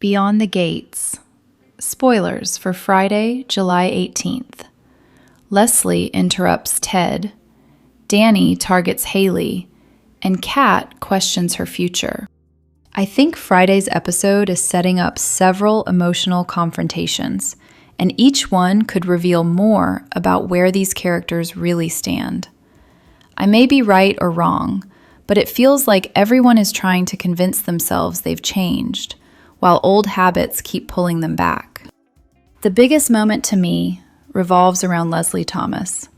Beyond the Gates. Spoilers for Friday, July 18th. Leslie interrupts Ted. Danny targets Haley. And Kat questions her future. I think Friday's episode is setting up several emotional confrontations, and each one could reveal more about where these characters really stand. I may be right or wrong, but it feels like everyone is trying to convince themselves they've changed, while old habits keep pulling them back. The biggest moment to me revolves around Leslie Thomas.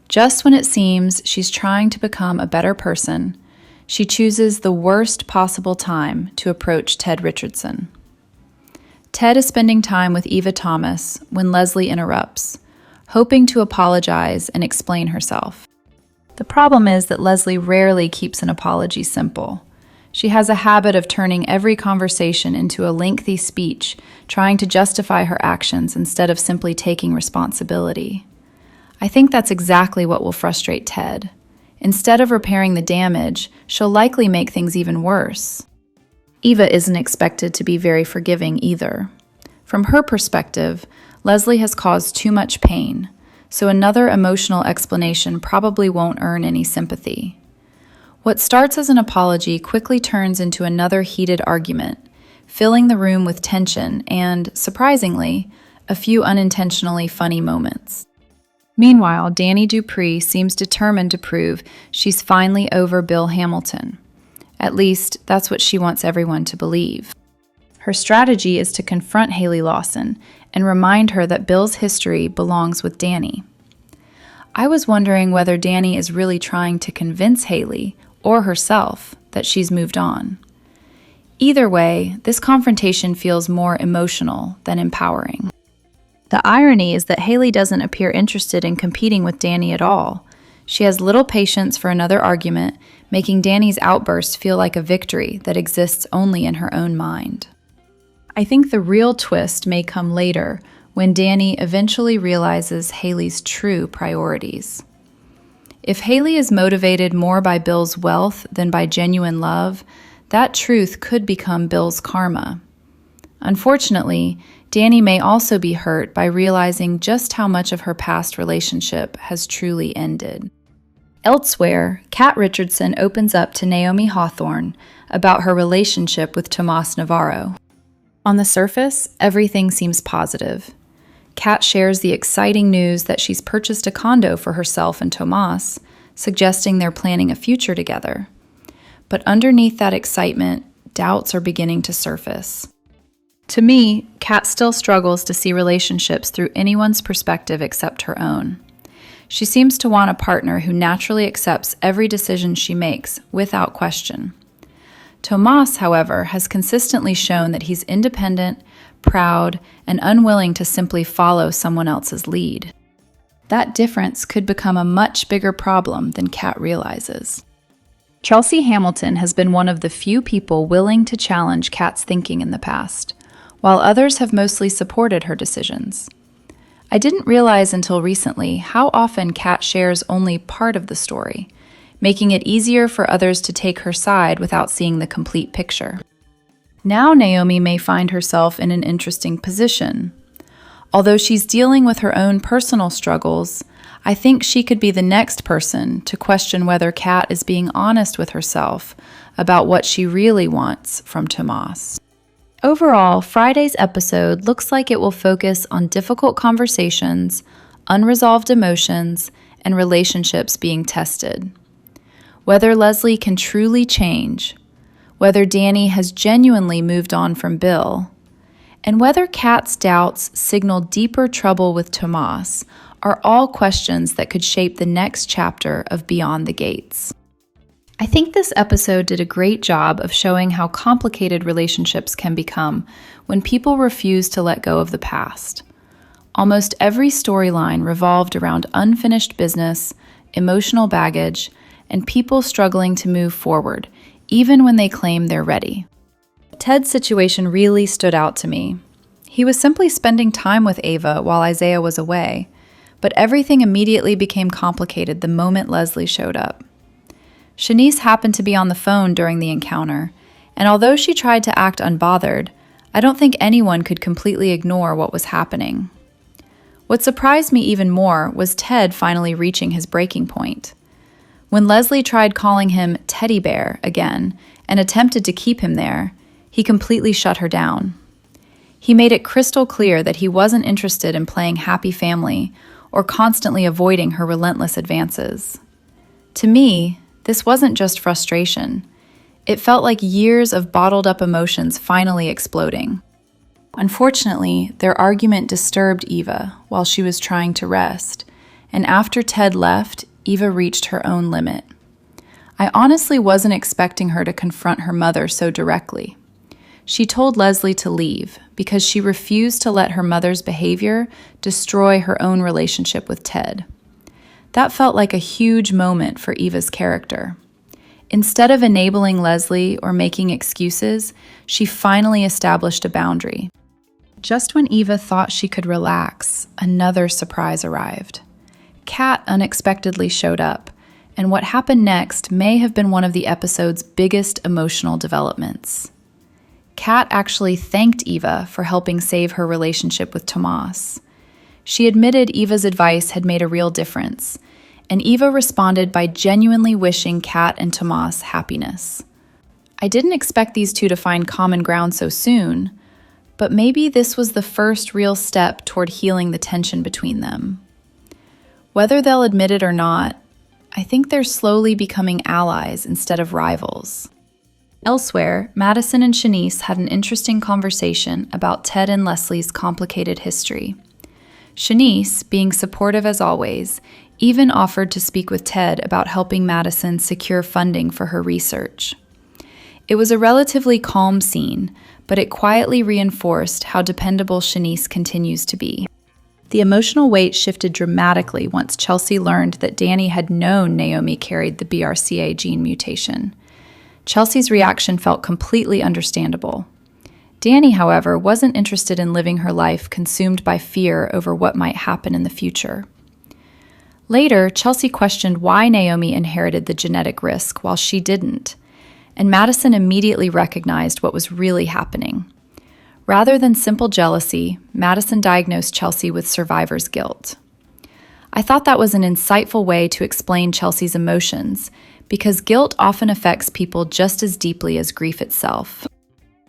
Just when it seems she's trying to become a better person, she chooses the worst possible time to approach Ted Richardson. Ted is spending time with Eva Thomas when Leslie interrupts, hoping to apologize and explain herself. The problem is that Leslie rarely keeps an apology simple. She has a habit of turning every conversation into a lengthy speech, trying to justify her actions instead of simply taking responsibility. I think that's exactly what will frustrate Ted. Instead of repairing the damage, she'll likely make things even worse. Eva isn't expected to be very forgiving either. From her perspective, Leslie has caused too much pain, so another emotional explanation probably won't earn any sympathy. What starts as an apology quickly turns into another heated argument, filling the room with tension and, surprisingly, a few unintentionally funny moments. Meanwhile, Danny Dupree seems determined to prove she's finally over Bill Hamilton. At least, that's what she wants everyone to believe. Her strategy is to confront Haley Lawson and remind her that Bill's history belongs with Danny. I was wondering whether Danny is really trying to convince Haley or herself that she's moved on. Either way, this confrontation feels more emotional than empowering. The irony is that Haley doesn't appear interested in competing with Danny at all. She has little patience for another argument, making Danny's outburst feel like a victory that exists only in her own mind. I think the real twist may come later, when Danny eventually realizes Haley's true priorities. If Haley is motivated more by Bill's wealth than by genuine love, that truth could become Bill's karma. Unfortunately, Danny may also be hurt by realizing just how much of her past relationship has truly ended. Elsewhere, Kat Richardson opens up to Naomi Hawthorne about her relationship with Tomas Navarro. On the surface, everything seems positive. Kat shares the exciting news that she's purchased a condo for herself and Tomas, suggesting they're planning a future together. But underneath that excitement, doubts are beginning to surface. To me, Kat still struggles to see relationships through anyone's perspective except her own. She seems to want a partner who naturally accepts every decision she makes, without question. Tomas, however, has consistently shown that he's independent, proud, and unwilling to simply follow someone else's lead. That difference could become a much bigger problem than Kat realizes. Chelsea Hamilton has been one of the few people willing to challenge Kat's thinking in the past, while others have mostly supported her decisions. I didn't realize until recently how often Kat shares only part of the story, making it easier for others to take her side without seeing the complete picture. Now Naomi may find herself in an interesting position. Although she's dealing with her own personal struggles, I think she could be the next person to question whether Kat is being honest with herself about what she really wants from Tomas. Overall, Friday's episode looks like it will focus on difficult conversations, unresolved emotions, and relationships being tested. Whether Leslie can truly change, whether Danny has genuinely moved on from Bill, and whether Kat's doubts signal deeper trouble with Tomas are all questions that could shape the next chapter of Beyond the Gates. I think this episode did a great job of showing how complicated relationships can become when people refuse to let go of the past. Almost every storyline revolved around unfinished business, emotional baggage, and people struggling to move forward, even when they claim they're ready. Ted's situation really stood out to me. He was simply spending time with Ava while Isaiah was away, but everything immediately became complicated the moment Leslie showed up. Shanice happened to be on the phone during the encounter, and although she tried to act unbothered, I don't think anyone could completely ignore what was happening. What surprised me even more was Ted finally reaching his breaking point. When Leslie tried calling him Teddy Bear again and attempted to keep him there, he completely shut her down. He made it crystal clear that he wasn't interested in playing happy family or constantly avoiding her relentless advances. To me, this wasn't just frustration. It felt like years of bottled-up emotions finally exploding. Unfortunately, their argument disturbed Eva while she was trying to rest, and after Ted left, Eva reached her own limit. I honestly wasn't expecting her to confront her mother so directly. She told Leslie to leave because she refused to let her mother's behavior destroy her own relationship with Ted. That felt like a huge moment for Eva's character. Instead of enabling Leslie or making excuses, she finally established a boundary. Just when Eva thought she could relax, another surprise arrived. Kat unexpectedly showed up, and what happened next may have been one of the episode's biggest emotional developments. Kat actually thanked Eva for helping save her relationship with Tomas. She admitted Eva's advice had made a real difference, and Eva responded by genuinely wishing Kat and Tomas happiness. I didn't expect these two to find common ground so soon, but maybe this was the first real step toward healing the tension between them. Whether they'll admit it or not, I think they're slowly becoming allies instead of rivals. Elsewhere, Madison and Shanice had an interesting conversation about Ted and Leslie's complicated history. Shanice, being supportive as always, even offered to speak with Ted about helping Madison secure funding for her research. It was a relatively calm scene, but it quietly reinforced how dependable Shanice continues to be. The emotional weight shifted dramatically once Chelsea learned that Danny had known Naomi carried the BRCA gene mutation. Chelsea's reaction felt completely understandable. Danny, however, wasn't interested in living her life consumed by fear over what might happen in the future. Later, Chelsea questioned why Naomi inherited the genetic risk while she didn't, and Madison immediately recognized what was really happening. Rather than simple jealousy, Madison diagnosed Chelsea with survivor's guilt. I thought that was an insightful way to explain Chelsea's emotions, because guilt often affects people just as deeply as grief itself.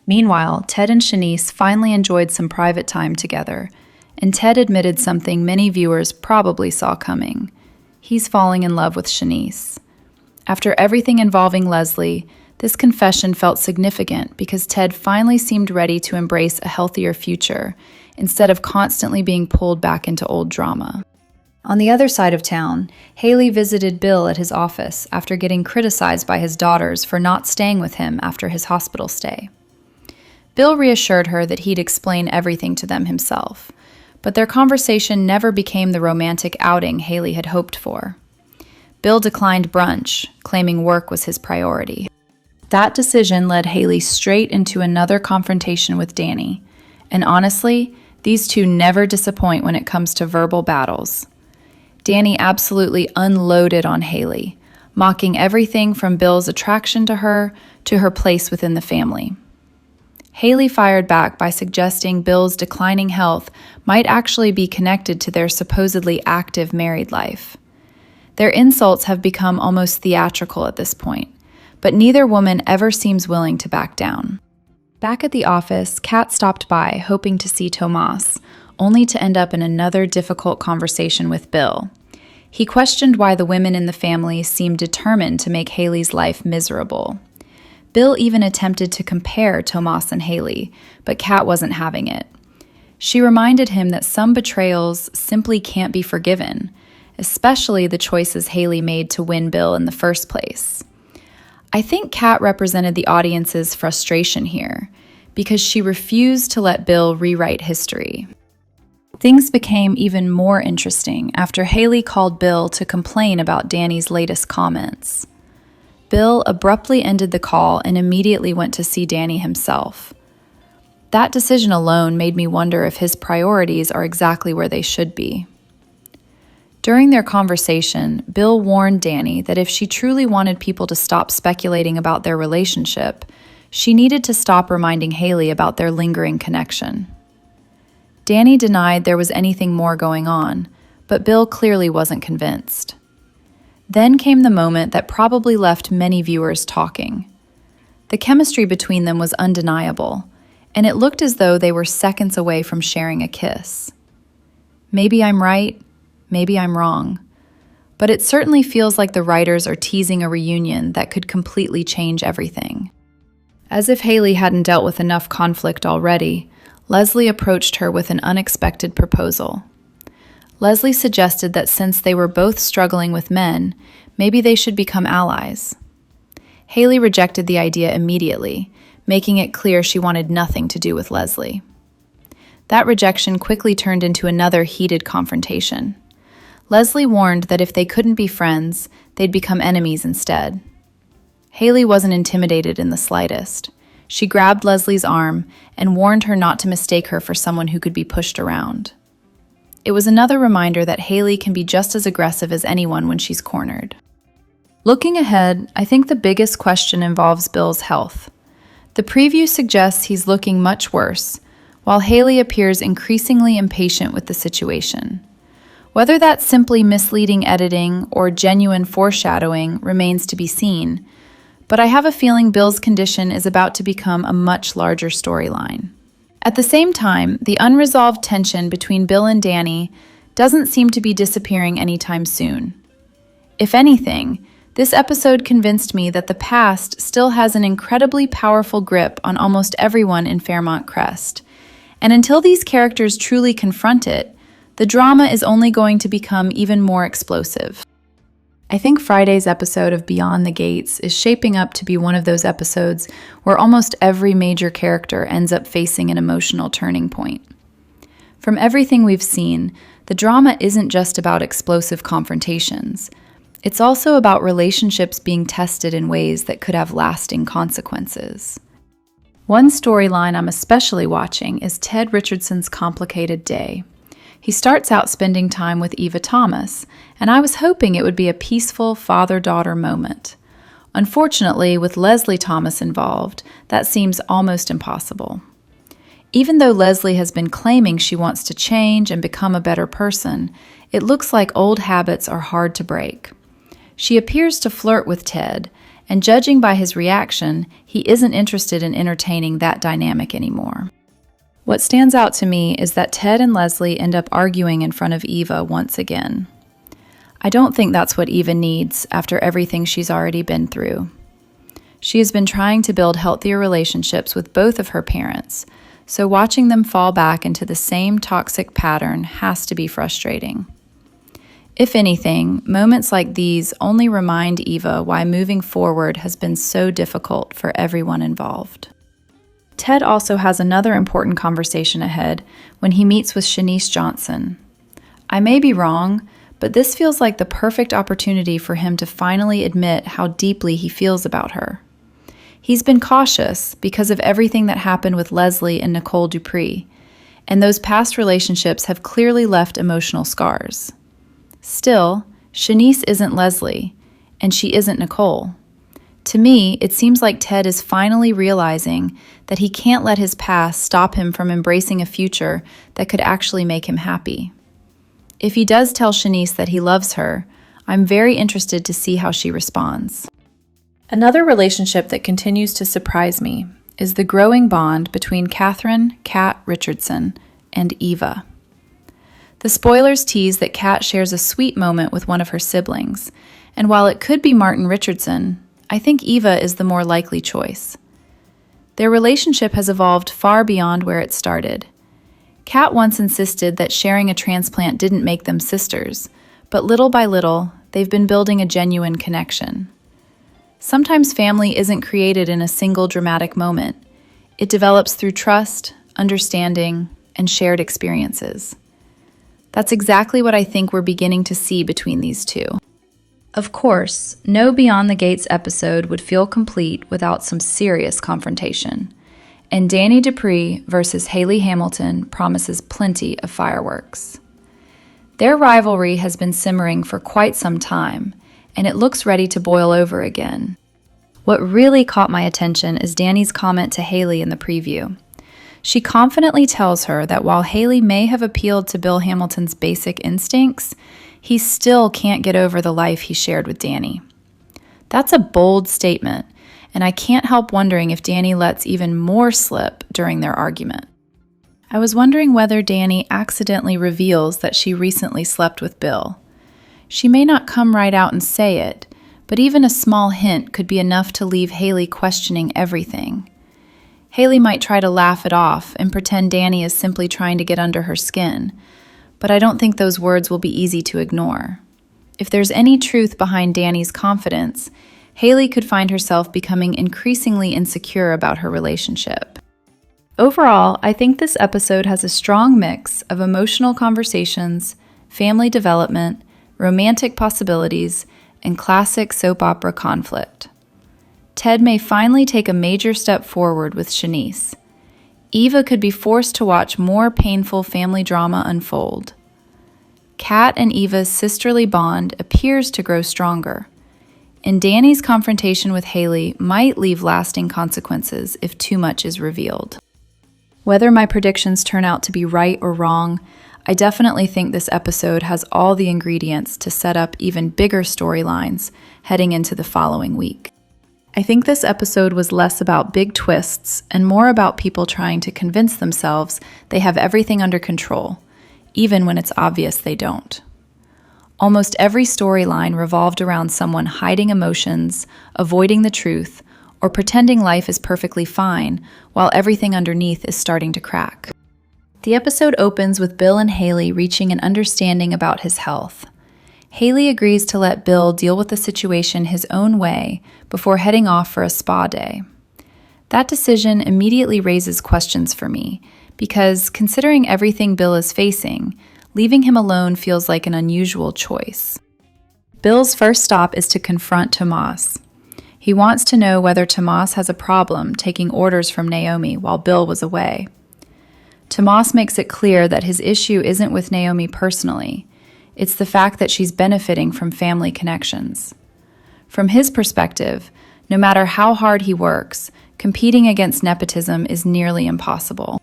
Meanwhile, Ted and Shanice finally enjoyed some private time together, and Ted admitted something many viewers probably saw coming. He's falling in love with Shanice. After everything involving Leslie, this confession felt significant because Ted finally seemed ready to embrace a healthier future, instead of constantly being pulled back into old drama. On the other side of town, Haley visited Bill at his office after getting criticized by his daughters for not staying with him after his hospital stay. Bill reassured her that he'd explain everything to them himself, but their conversation never became the romantic outing Haley had hoped for. Bill declined brunch, claiming work was his priority. That decision led Haley straight into another confrontation with Danny, and honestly, these two never disappoint when it comes to verbal battles. Danny absolutely unloaded on Haley, mocking everything from Bill's attraction to her to her place within the family. Haley fired back by suggesting Bill's declining health might actually be connected to their supposedly active married life. Their insults have become almost theatrical at this point, but neither woman ever seems willing to back down. Back at the office, Kat stopped by, hoping to see Tomas, only to end up in another difficult conversation with Bill. He questioned why the women in the family seemed determined to make Haley's life miserable. Bill even attempted to compare Tomas and Haley, but Kat wasn't having it. She reminded him that some betrayals simply can't be forgiven, especially the choices Haley made to win Bill in the first place. I think Kat represented the audience's frustration here, because she refused to let Bill rewrite history. Things became even more interesting after Haley called Bill to complain about Danny's latest comments. Bill abruptly ended the call and immediately went to see Danny himself. That decision alone made me wonder if his priorities are exactly where they should be. During their conversation, Bill warned Danny that if she truly wanted people to stop speculating about their relationship, She needed to stop reminding Haley about their lingering connection. Danny denied there was anything more going on, but Bill clearly wasn't convinced. Then came the moment that probably left many viewers talking. The chemistry between them was undeniable, and it looked as though they were seconds away from sharing a kiss. Maybe I'm right, maybe I'm wrong, but it certainly feels like the writers are teasing a reunion that could completely change everything. As if Haley hadn't dealt with enough conflict already, Leslie approached her with an unexpected proposal. Leslie suggested that since they were both struggling with men, maybe they should become allies. Haley rejected the idea immediately, making it clear she wanted nothing to do with Leslie. That rejection quickly turned into another heated confrontation. Leslie warned that if they couldn't be friends, they'd become enemies instead. Haley wasn't intimidated in the slightest. She grabbed Leslie's arm and warned her not to mistake her for someone who could be pushed around. It was another reminder that Haley can be just as aggressive as anyone when she's cornered. Looking ahead, I think the biggest question involves Bill's health. The preview suggests he's looking much worse, while Haley appears increasingly impatient with the situation. Whether that's simply misleading editing or genuine foreshadowing remains to be seen, but I have a feeling Bill's condition is about to become a much larger storyline. At the same time, the unresolved tension between Bill and Danny doesn't seem to be disappearing anytime soon. If anything, this episode convinced me that the past still has an incredibly powerful grip on almost everyone in Fairmont Crest, and until these characters truly confront it, the drama is only going to become even more explosive. I think Friday's episode of Beyond the Gates is shaping up to be one of those episodes where almost every major character ends up facing an emotional turning point. From everything we've seen, the drama isn't just about explosive confrontations. It's also about relationships being tested in ways that could have lasting consequences. One storyline I'm especially watching is Ted Richardson's complicated day. He starts out spending time with Eva Thomas, and I was hoping it would be a peaceful father-daughter moment. Unfortunately, with Leslie Thomas involved, that seems almost impossible. Even though Leslie has been claiming she wants to change and become a better person, it looks like old habits are hard to break. She appears to flirt with Ted, and judging by his reaction, he isn't interested in entertaining that dynamic anymore. What stands out to me is that Ted and Leslie end up arguing in front of Eva once again. I don't think that's what Eva needs after everything she's already been through. She has been trying to build healthier relationships with both of her parents, so watching them fall back into the same toxic pattern has to be frustrating. If anything, moments like these only remind Eva why moving forward has been so difficult for everyone involved. Ted also has another important conversation ahead when he meets with Shanice Johnson. I may be wrong, but this feels like the perfect opportunity for him to finally admit how deeply he feels about her. He's been cautious because of everything that happened with Leslie and Nicole Dupree, and those past relationships have clearly left emotional scars. Still, Shanice isn't Leslie, and she isn't Nicole. To me, it seems like Ted is finally realizing that he can't let his past stop him from embracing a future that could actually make him happy. If he does tell Shanice that he loves her, I'm very interested to see how she responds. Another relationship that continues to surprise me is the growing bond between Catherine "Cat" Richardson and Eva. The spoilers tease that Cat shares a sweet moment with one of her siblings, and while it could be Martin Richardson, I think Eva is the more likely choice. Their relationship has evolved far beyond where it started. Cat once insisted that sharing a transplant didn't make them sisters, but little by little, they've been building a genuine connection. Sometimes family isn't created in a single dramatic moment. It develops through trust, understanding, and shared experiences. That's exactly what I think we're beginning to see between these two. Of course, no Beyond the Gates episode would feel complete without some serious confrontation, and Danny Dupree versus Haley Hamilton promises plenty of fireworks. Their rivalry has been simmering for quite some time, and it looks ready to boil over again. What really caught my attention is Danny's comment to Haley in the preview. She confidently tells her that while Haley may have appealed to Bill Hamilton's basic instincts, he still can't get over the life he shared with Danny. That's a bold statement, and I can't help wondering if Danny lets even more slip during their argument. I was wondering whether Danny accidentally reveals that she recently slept with Bill. She may not come right out and say it, but even a small hint could be enough to leave Haley questioning everything. Haley might try to laugh it off and pretend Danny is simply trying to get under her skin, but I don't think those words will be easy to ignore. If there's any truth behind Danny's confidence, Haley could find herself becoming increasingly insecure about her relationship. Overall, I think this episode has a strong mix of emotional conversations, family development, romantic possibilities, and classic soap opera conflict. Ted may finally take a major step forward with Shanice. Eva could be forced to watch more painful family drama unfold. Kat and Eva's sisterly bond appears to grow stronger, and Danny's confrontation with Haley might leave lasting consequences if too much is revealed. Whether my predictions turn out to be right or wrong, I definitely think this episode has all the ingredients to set up even bigger storylines heading into the following week. I think this episode was less about big twists and more about people trying to convince themselves they have everything under control, even when it's obvious they don't. Almost every storyline revolved around someone hiding emotions, avoiding the truth, or pretending life is perfectly fine while everything underneath is starting to crack. The episode opens with Bill and Haley reaching an understanding about his health. Haley agrees to let Bill deal with the situation his own way before heading off for a spa day. That decision immediately raises questions for me, because considering everything Bill is facing, leaving him alone feels like an unusual choice. Bill's first stop is to confront Tomas. He wants to know whether Tomas has a problem taking orders from Naomi while Bill was away. Tomas makes it clear that his issue isn't with Naomi personally. It's the fact that she's benefiting from family connections. From his perspective, no matter how hard he works, competing against nepotism is nearly impossible.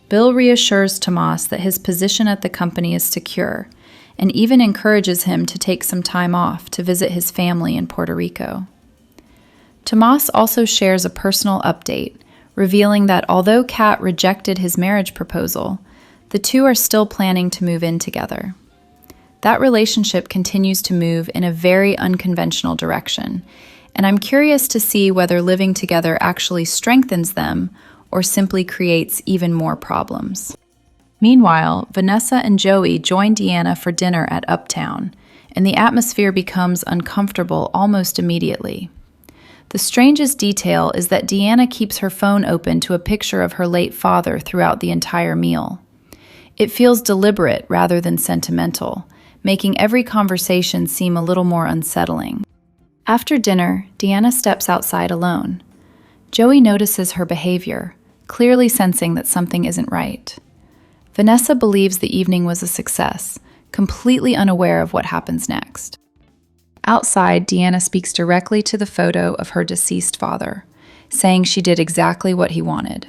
Bill reassures Tomas that his position at the company is secure, and even encourages him to take some time off to visit his family in Puerto Rico. Tomas also shares a personal update, revealing that although Kat rejected his marriage proposal, the two are still planning to move in together. That relationship continues to move in a very unconventional direction, and I'm curious to see whether living together actually strengthens them or simply creates even more problems. Meanwhile, Vanessa and Joey join Deanna for dinner at Uptown, and the atmosphere becomes uncomfortable almost immediately. The strangest detail is that Deanna keeps her phone open to a picture of her late father throughout the entire meal. It feels deliberate rather than sentimental, making every conversation seem a little more unsettling. After dinner, Deanna steps outside alone. Joey notices her behavior, clearly sensing that something isn't right. Vanessa believes the evening was a success, completely unaware of what happens next. Outside, Deanna speaks directly to the photo of her deceased father, saying she did exactly what he wanted.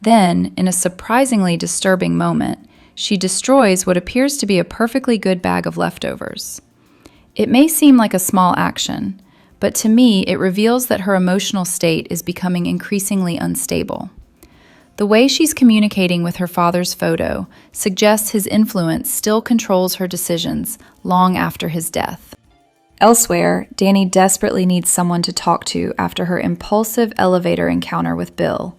Then, in a surprisingly disturbing moment, she destroys what appears to be a perfectly good bag of leftovers. It may seem like a small action, but to me, it reveals that her emotional state is becoming increasingly unstable. The way she's communicating with her father's photo suggests his influence still controls her decisions long after his death. Elsewhere, Danny desperately needs someone to talk to after her impulsive elevator encounter with Bill.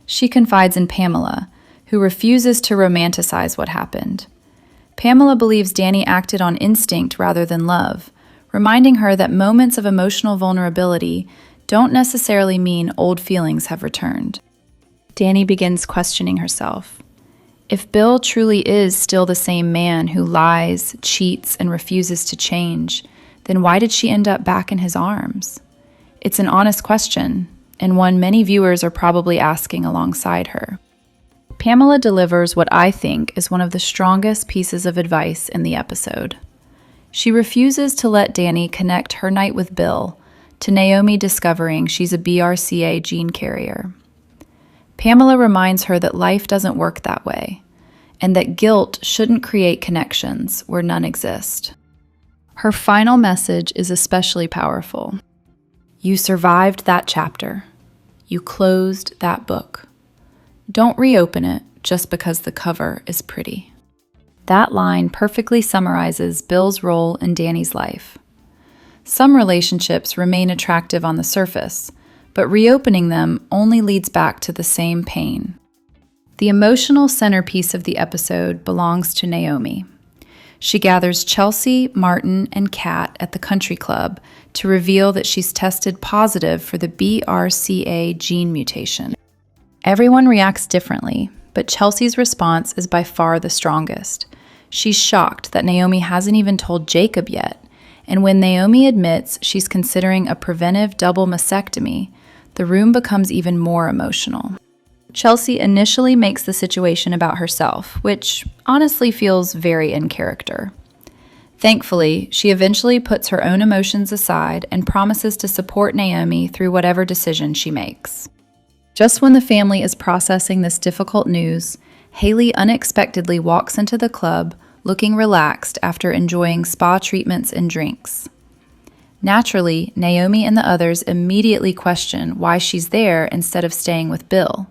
She confides in Pamela, who refuses to romanticize what happened. Pamela believes Danny acted on instinct rather than love, reminding her that moments of emotional vulnerability don't necessarily mean old feelings have returned. Danny begins questioning herself. If Bill truly is still the same man who lies, cheats, and refuses to change, then why did she end up back in his arms? It's an honest question, and one many viewers are probably asking alongside her. Pamela delivers what I think is one of the strongest pieces of advice in the episode. She refuses to let Danny connect her night with Bill to Naomi discovering she's a BRCA gene carrier. Pamela reminds her that life doesn't work that way, and that guilt shouldn't create connections where none exist. Her final message is especially powerful. You survived that chapter. You closed that book. Don't reopen it just because the cover is pretty. That line perfectly summarizes Bill's role in Danny's life. Some relationships remain attractive on the surface, but reopening them only leads back to the same pain. The emotional centerpiece of the episode belongs to Naomi. She gathers Chelsea, Martin, and Kat at the country club to reveal that she's tested positive for the BRCA gene mutation. Everyone reacts differently, but Chelsea's response is by far the strongest. She's shocked that Naomi hasn't even told Jacob yet, and when Naomi admits she's considering a preventive double mastectomy, the room becomes even more emotional. Chelsea initially makes the situation about herself, which honestly feels very in character. Thankfully, she eventually puts her own emotions aside and promises to support Naomi through whatever decision she makes. Just when the family is processing this difficult news, Haley unexpectedly walks into the club looking relaxed after enjoying spa treatments and drinks. Naturally, Naomi and the others immediately question why she's there instead of staying with Bill.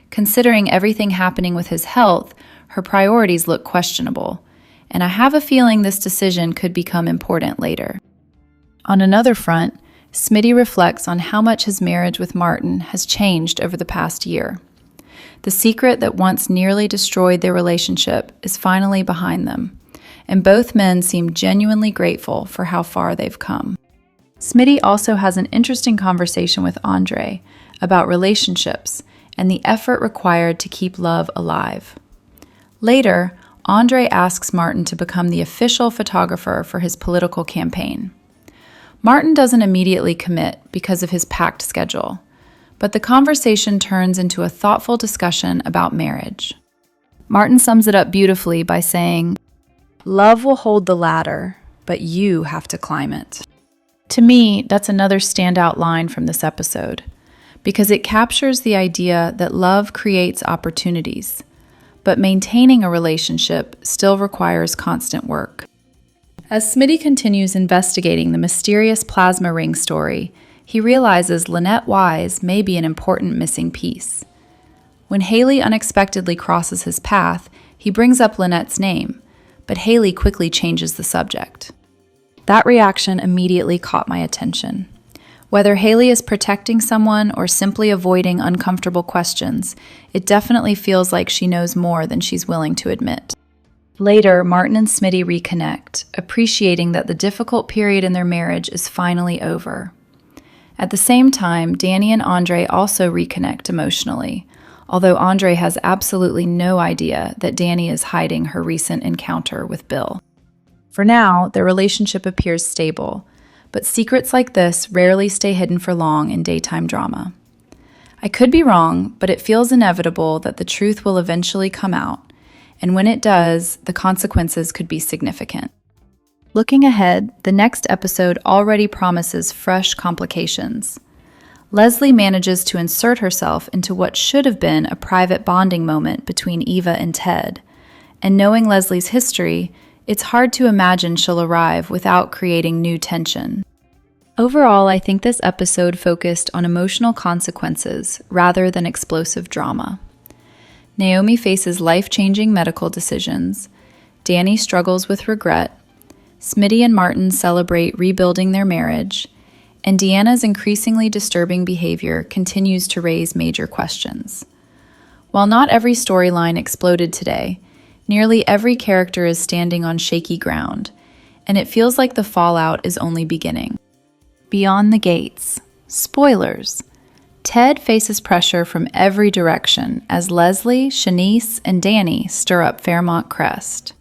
Considering everything happening with his health, her priorities look questionable, and I have a feeling this decision could become important later. On another front, Smitty reflects on how much his marriage with Martin has changed over the past year. The secret that once nearly destroyed their relationship is finally behind them, and both men seem genuinely grateful for how far they've come. Smitty also has an interesting conversation with Andre about relationships and the effort required to keep love alive. Later, Andre asks Martin to become the official photographer for his political campaign. Martin doesn't immediately commit because of his packed schedule, but the conversation turns into a thoughtful discussion about marriage. Martin sums it up beautifully by saying, "Love will hold the ladder, but you have to climb it." To me, that's another standout line from this episode, because it captures the idea that love creates opportunities, but maintaining a relationship still requires constant work. As Smitty continues investigating the mysterious plasma ring story, he realizes Lynette Wise may be an important missing piece. When Haley unexpectedly crosses his path, he brings up Lynette's name, but Haley quickly changes the subject. That reaction immediately caught my attention. Whether Haley is protecting someone or simply avoiding uncomfortable questions, it definitely feels like she knows more than she's willing to admit. Later, Martin and Smitty reconnect, appreciating that the difficult period in their marriage is finally over. At the same time, Danny and Andre also reconnect emotionally, although Andre has absolutely no idea that Danny is hiding her recent encounter with Bill. For now, their relationship appears stable, but secrets like this rarely stay hidden for long in daytime drama. I could be wrong, but it feels inevitable that the truth will eventually come out, and when it does, the consequences could be significant. Looking ahead, the next episode already promises fresh complications. Leslie manages to insert herself into what should have been a private bonding moment between Eva and Ted, and knowing Leslie's history, it's hard to imagine she'll arrive without creating new tension. Overall, I think this episode focused on emotional consequences rather than explosive drama. Naomi faces life-changing medical decisions, Danny struggles with regret, Smitty and Martin celebrate rebuilding their marriage, and Deanna's increasingly disturbing behavior continues to raise major questions. While not every storyline exploded today, nearly every character is standing on shaky ground, and it feels like the fallout is only beginning. Beyond the gates. Spoilers. Ted faces pressure from every direction as Leslie, Shanice, and Danny stir up Fairmont Crest.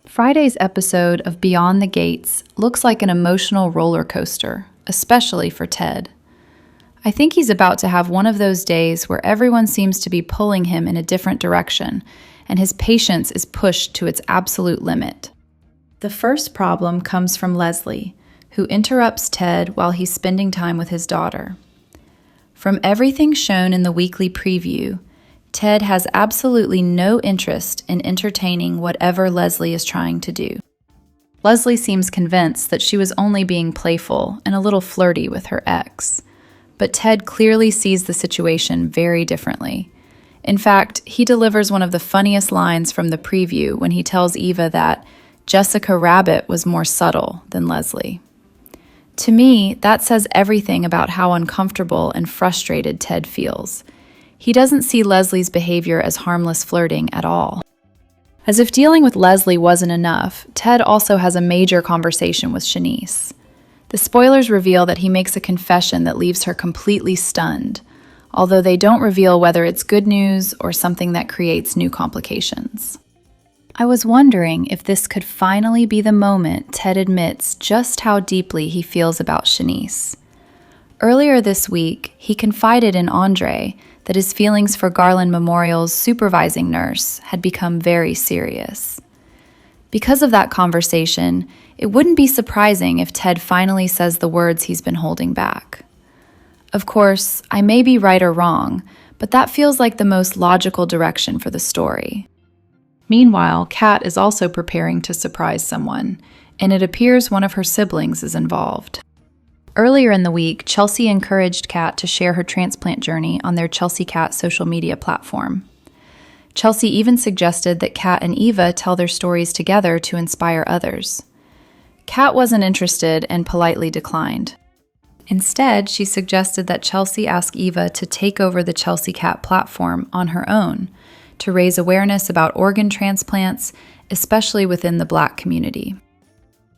Friday's episode of Beyond the Gates looks like an emotional roller coaster, especially for Ted. I think he's about to have one of those days where everyone seems to be pulling him in a different direction, and his patience is pushed to its absolute limit. The first problem comes from Leslie, who interrupts Ted while he's spending time with his daughter. From everything shown in the weekly preview, Ted has absolutely no interest in entertaining whatever Leslie is trying to do. Leslie seems convinced that she was only being playful and a little flirty with her ex, but Ted clearly sees the situation very differently. In fact, he delivers one of the funniest lines from the preview when he tells Eva that Jessica Rabbit was more subtle than Leslie. To me, that says everything about how uncomfortable and frustrated Ted feels. He doesn't see Leslie's behavior as harmless flirting at all. As if dealing with Leslie wasn't enough, Ted also has a major conversation with Shanice. The spoilers reveal that he makes a confession that leaves her completely stunned, although they don't reveal whether it's good news or something that creates new complications. I was wondering if this could finally be the moment Ted admits just how deeply he feels about Shanice. Earlier this week, he confided in Andre that his feelings for Garland Memorial's supervising nurse had become very serious. Because of that conversation, it wouldn't be surprising if Ted finally says the words he's been holding back. Of course, I may be right or wrong, but that feels like the most logical direction for the story. Meanwhile, Kat is also preparing to surprise someone, and it appears one of her siblings is involved. Earlier in the week, Chelsea encouraged Kat to share her transplant journey on their Chelsea Kat social media platform. Chelsea even suggested that Kat and Eva tell their stories together to inspire others. Kat wasn't interested and politely declined. Instead, she suggested that Chelsea ask Eva to take over the Chelsea Kat platform on her own to raise awareness about organ transplants, especially within the Black community.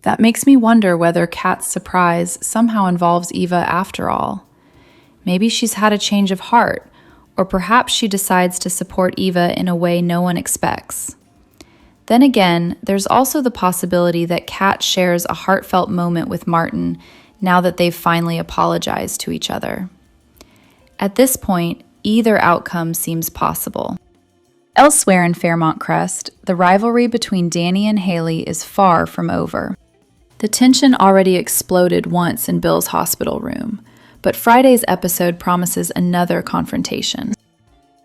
That makes me wonder whether Kat's surprise somehow involves Eva after all. Maybe she's had a change of heart, or perhaps she decides to support Eva in a way no one expects. Then again, there's also the possibility that Kat shares a heartfelt moment with Martin now that they've finally apologized to each other. At this point, either outcome seems possible. Elsewhere in Fairmont Crest, the rivalry between Danny and Haley is far from over. The tension already exploded once in Bill's hospital room, but Friday's episode promises another confrontation.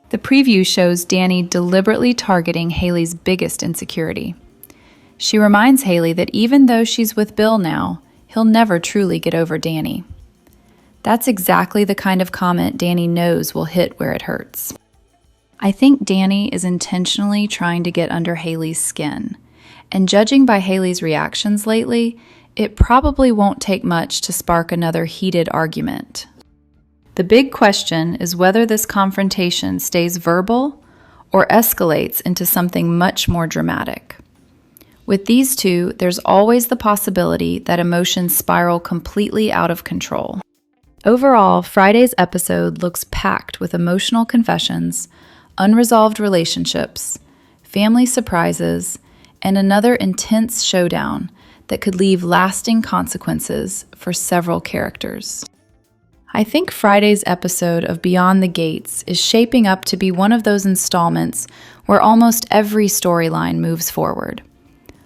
The preview shows Danny deliberately targeting Haley's biggest insecurity. She reminds Haley that even though she's with Bill now, he'll never truly get over Danny. That's exactly the kind of comment Danny knows will hit where it hurts. I think Danny is intentionally trying to get under Haley's skin, and judging by Haley's reactions lately, it probably won't take much to spark another heated argument. The big question is whether this confrontation stays verbal or escalates into something much more dramatic. With these two, there's always the possibility that emotions spiral completely out of control. Overall, Friday's episode looks packed with emotional confessions, unresolved relationships, family surprises, and another intense showdown that could leave lasting consequences for several characters. I think Friday's episode of Beyond the Gates is shaping up to be one of those installments where almost every storyline moves forward.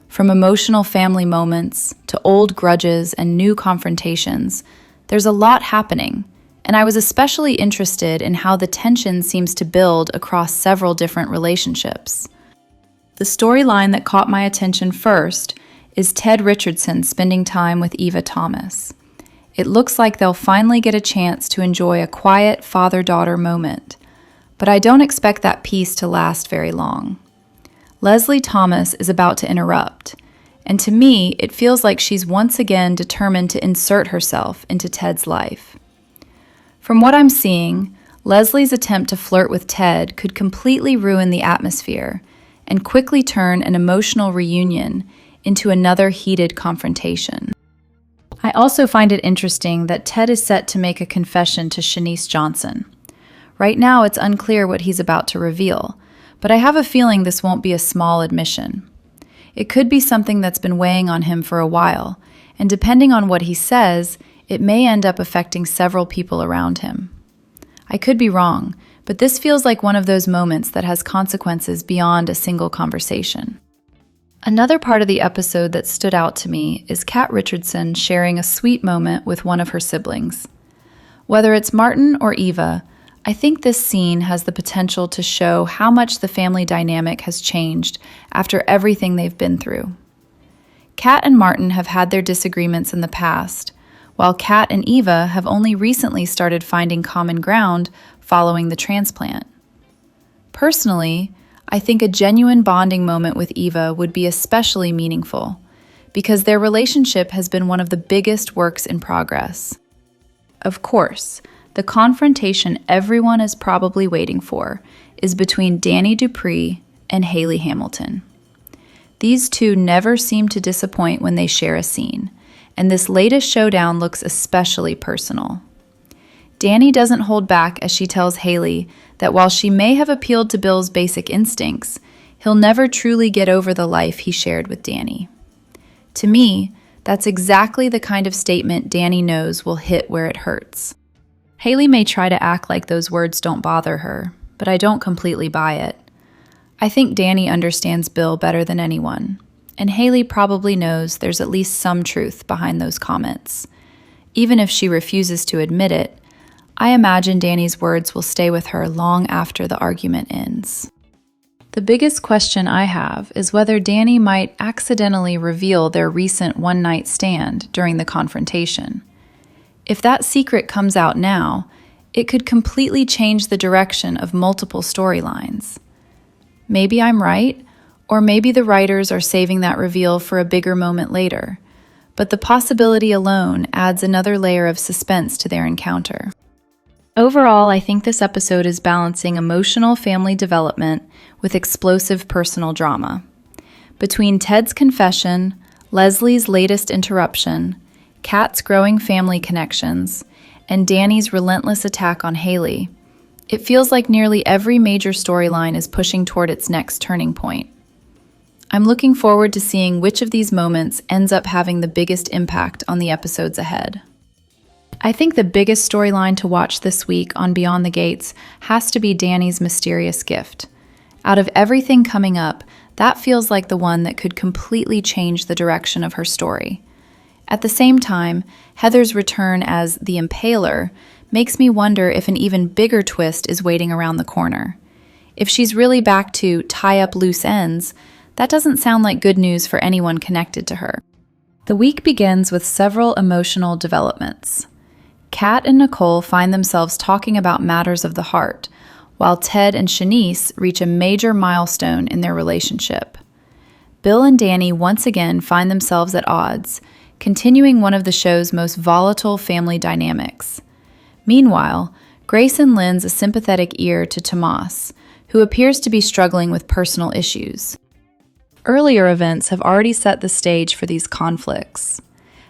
From emotional family moments to old grudges and new confrontations, there's a lot happening, and I was especially interested in how the tension seems to build across several different relationships. The storyline that caught my attention first is Ted Richardson spending time with Eva Thomas. It looks like they'll finally get a chance to enjoy a quiet father-daughter moment, but I don't expect that peace to last very long. Leslie Thomas is about to interrupt, and to me, it feels like she's once again determined to insert herself into Ted's life. From what I'm seeing, Leslie's attempt to flirt with Ted could completely ruin the atmosphere and quickly turn an emotional reunion into another heated confrontation. I also find it interesting that Ted is set to make a confession to Shanice Johnson. Right now, it's unclear what he's about to reveal, but I have a feeling this won't be a small admission. It could be something that's been weighing on him for a while, and depending on what he says, it may end up affecting several people around him. I could be wrong, but this feels like one of those moments that has consequences beyond a single conversation. Another part of the episode that stood out to me is Kat Richardson sharing a sweet moment with one of her siblings. Whether it's Martin or Eva, I think this scene has the potential to show how much the family dynamic has changed after everything they've been through. Kat and Martin have had their disagreements in the past, while Kat and Eva have only recently started finding common ground following the transplant. Personally, I think a genuine bonding moment with Eva would be especially meaningful, because their relationship has been one of the biggest works in progress. Of course, the confrontation everyone is probably waiting for is between Danny Dupree and Haley Hamilton. These two never seem to disappoint when they share a scene, and this latest showdown looks especially personal. Danny doesn't hold back as she tells Haley that while she may have appealed to Bill's basic instincts, he'll never truly get over the life he shared with Danny. To me, that's exactly the kind of statement Danny knows will hit where it hurts. Haley may try to act like those words don't bother her, but I don't completely buy it. I think Danny understands Bill better than anyone, and Haley probably knows there's at least some truth behind those comments. Even if she refuses to admit it, I imagine Danny's words will stay with her long after the argument ends. The biggest question I have is whether Danny might accidentally reveal their recent one-night stand during the confrontation. If that secret comes out now, it could completely change the direction of multiple storylines. Maybe I'm right, or maybe the writers are saving that reveal for a bigger moment later, but the possibility alone adds another layer of suspense to their encounter. Overall, I think this episode is balancing emotional family development with explosive personal drama. Between Ted's confession, Leslie's latest interruption, Kat's growing family connections, and Danny's relentless attack on Haley, it feels like nearly every major storyline is pushing toward its next turning point. I'm looking forward to seeing which of these moments ends up having the biggest impact on the episodes ahead. I think the biggest storyline to watch this week on Beyond the Gates has to be Danny's mysterious gift. Out of everything coming up, that feels like the one that could completely change the direction of her story. At the same time, Heather's return as the Impaler makes me wonder if an even bigger twist is waiting around the corner. If she's really back to tie up loose ends, that doesn't sound like good news for anyone connected to her. The week begins with several emotional developments. Kat and Nicole find themselves talking about matters of the heart, while Ted and Shanice reach a major milestone in their relationship. Bill and Danny once again find themselves at odds, continuing one of the show's most volatile family dynamics. Meanwhile, Grayson lends a sympathetic ear to Tomas, who appears to be struggling with personal issues. Earlier events have already set the stage for these conflicts.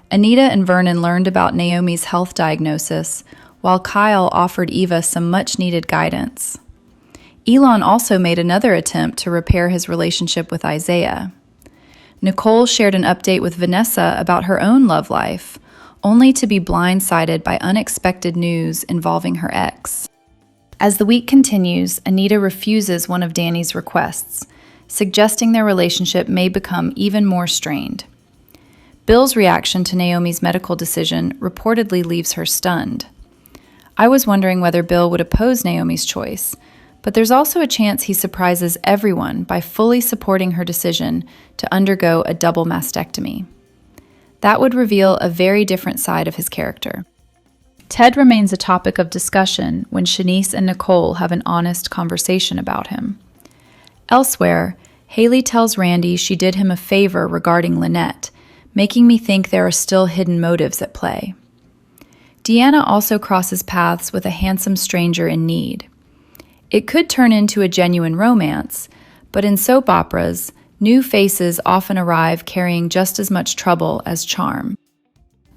Anita and Vernon learned about Naomi's health diagnosis, while Kyle offered Eva some much-needed guidance. Elon also made another attempt to repair his relationship with Isaiah. Nicole shared an update with Vanessa about her own love life, only to be blindsided by unexpected news involving her ex. As the week continues, Anita refuses one of Danny's requests, suggesting their relationship may become even more strained. Bill's reaction to Naomi's medical decision reportedly leaves her stunned. I was wondering whether Bill would oppose Naomi's choice, but there's also a chance he surprises everyone by fully supporting her decision to undergo a double mastectomy. That would reveal a very different side of his character. Ted remains a topic of discussion when Shanice and Nicole have an honest conversation about him. Elsewhere, Haley tells Randy she did him a favor regarding Lynette, making me think there are still hidden motives at play. Deanna also crosses paths with a handsome stranger in need. It could turn into a genuine romance, but in soap operas, new faces often arrive carrying just as much trouble as charm.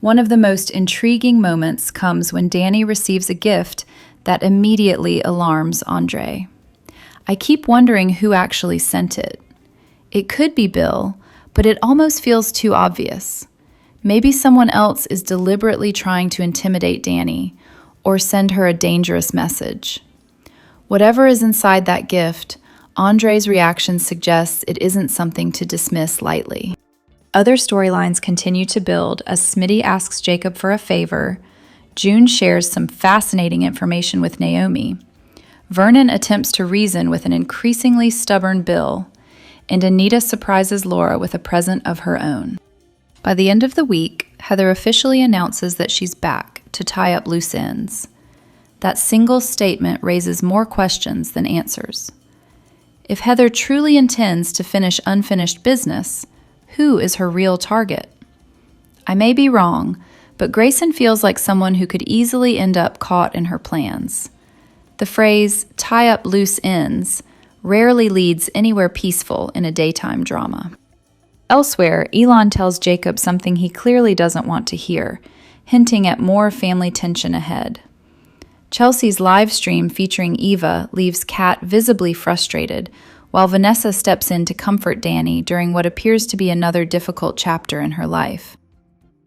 One of the most intriguing moments comes when Danny receives a gift that immediately alarms Andre. I keep wondering who actually sent it. It could be Bill, but it almost feels too obvious. Maybe someone else is deliberately trying to intimidate Danny or send her a dangerous message. Whatever is inside that gift, Andre's reaction suggests it isn't something to dismiss lightly. Other storylines continue to build as Smitty asks Jacob for a favor, June shares some fascinating information with Naomi, Vernon attempts to reason with an increasingly stubborn Bill, and Anita surprises Laura with a present of her own. By the end of the week, Heather officially announces that she's back to tie up loose ends. That single statement raises more questions than answers. If Heather truly intends to finish unfinished business, who is her real target? I may be wrong, but Grayson feels like someone who could easily end up caught in her plans. The phrase, tie up loose ends, rarely leads anywhere peaceful in a daytime drama. Elsewhere, Elon tells Jacob something he clearly doesn't want to hear, hinting at more family tension ahead. Chelsea's live stream featuring Eva leaves Kat visibly frustrated, while Vanessa steps in to comfort Danny during what appears to be another difficult chapter in her life.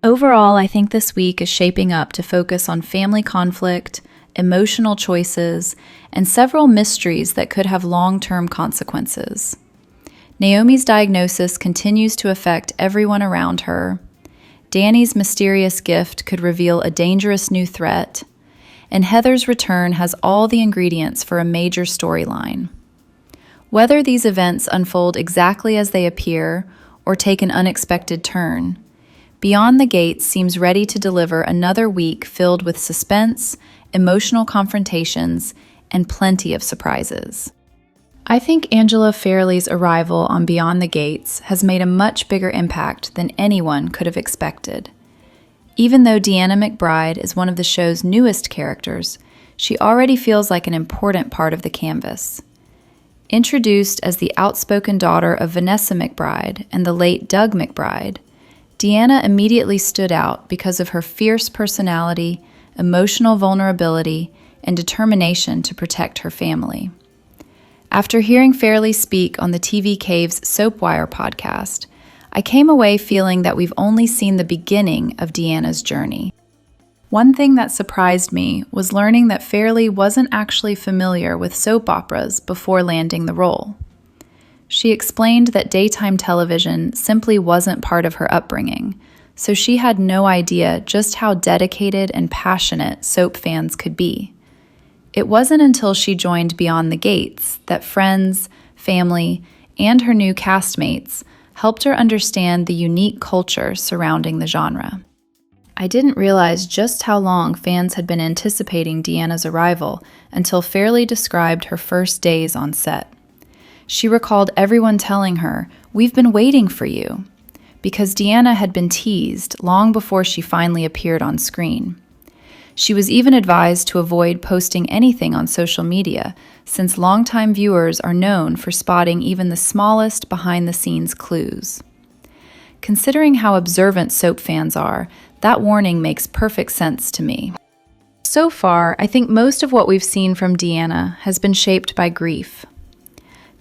Overall, I think this week is shaping up to focus on family conflict, emotional choices, and several mysteries that could have long-term consequences. Naomi's diagnosis continues to affect everyone around her. Danny's mysterious gift could reveal a dangerous new threat, and Heather's return has all the ingredients for a major storyline. Whether these events unfold exactly as they appear or take an unexpected turn, Beyond the Gates seems ready to deliver another week filled with suspense, emotional confrontations, and plenty of surprises. I think Angela Fairley's arrival on Beyond the Gates has made a much bigger impact than anyone could have expected. Even though Deanna McBride is one of the show's newest characters, she already feels like an important part of the canvas. Introduced as the outspoken daughter of Vanessa McBride and the late Doug McBride, Deanna immediately stood out because of her fierce personality, emotional vulnerability, and determination to protect her family. After hearing Fairley speak on the TV Cave's Soapwire podcast, I came away feeling that we've only seen the beginning of Deanna's journey. One thing that surprised me was learning that Fairley wasn't actually familiar with soap operas before landing the role. She explained that daytime television simply wasn't part of her upbringing, so she had no idea just how dedicated and passionate soap fans could be. It wasn't until she joined Beyond the Gates that friends, family, and her new castmates helped her understand the unique culture surrounding the genre. I didn't realize just how long fans had been anticipating Deanna's arrival until Fairley described her first days on set. She recalled everyone telling her, "We've been waiting for you," because Deanna had been teased long before she finally appeared on screen. She was even advised to avoid posting anything on social media, since longtime viewers are known for spotting even the smallest behind-the-scenes clues. Considering how observant soap fans are, that warning makes perfect sense to me. So far, I think most of what we've seen from Deanna has been shaped by grief.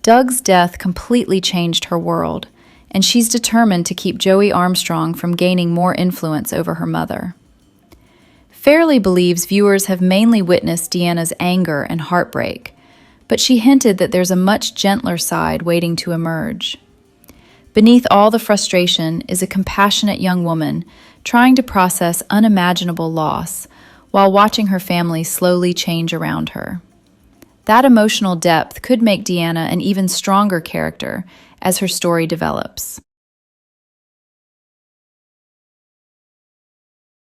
Doug's death completely changed her world, and she's determined to keep Joey Armstrong from gaining more influence over her mother. Fairley believes viewers have mainly witnessed Deanna's anger and heartbreak, but she hinted that there's a much gentler side waiting to emerge. Beneath all the frustration is a compassionate young woman trying to process unimaginable loss while watching her family slowly change around her. That emotional depth could make Deanna an even stronger character as her story develops.